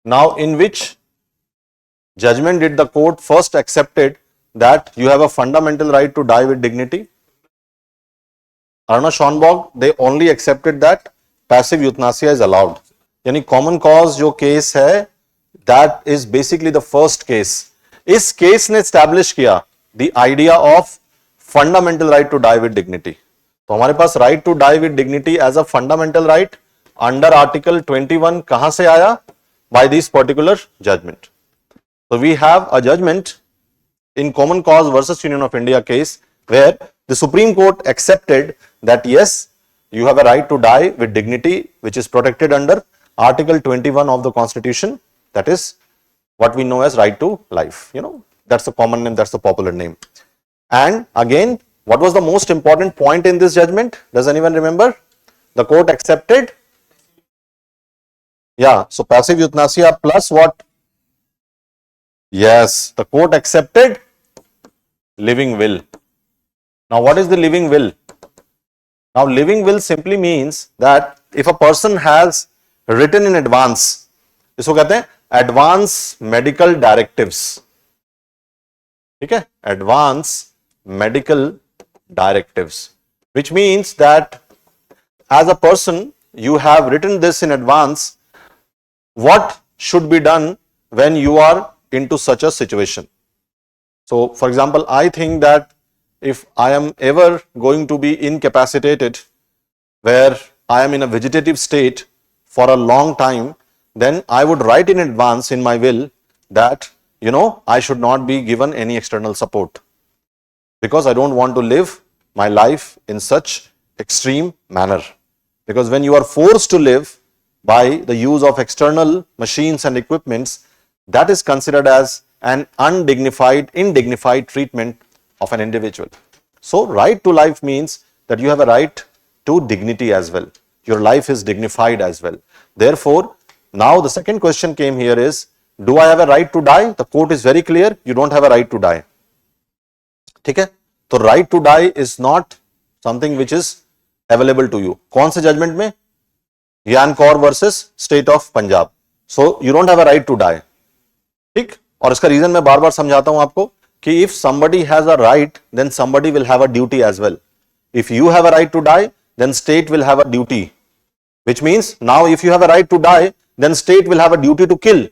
Now, in which judgment did the court first accepted that you have a fundamental right to die with dignity? Arna Schonborg, they only accepted that passive euthanasia is allowed. यानी common cause जो case है that is basically the first case. इस case ने establish किया the idea of fundamental right to die with dignity. तो हमारे पास right to die with dignity as a fundamental right under article 21 कहां से आया? By this particular judgment. So we have a judgment in Common Cause versus Union of India case where the Supreme Court accepted that yes, you have a right to die with dignity, which is protected under Article 21 of the Constitution. That is what we know as right to life. You know, that's the common name, that's the popular name. And again, what was the most important point in this judgment? Does anyone remember? The court accepted. Yeah, so passive euthanasia plus what? Yes, the court accepted living will. Now, what is the living will? Now, living will simply means that if a person has written in advance, इसको कहते हैं advance medical directives. ठीक है? Advance medical directives, which means that as a person you have written this in advance, what should be done when you are into such a situation. So, for example, I think that if I am ever going to be incapacitated, where I am in a vegetative state for a long time, then I would write in advance in my will that, you know, I should not be given any external support because I don't want to live my life in such extreme manner. Because when you are forced to live by the use of external machines and equipments, that is considered as an indignified treatment of an individual. So, right to life means that you have a right to dignity as well. Your life is dignified as well. Therefore, now the second question came here is, do I have a right to die? The court is very clear, you don't have a right to die. ठीक है? तो right to die is not something which is available to you. कौन से judgment में? Yan Kaur versus State of Punjab. So, you don't have a right to die. ठीक. और इसका reason मैं बार बार समझाता हूं आपको कि if somebody has a right, then somebody will have a duty as well. If you have a right to die, then state will have a duty, which means now if you have a right to die, then state will have a duty to kill.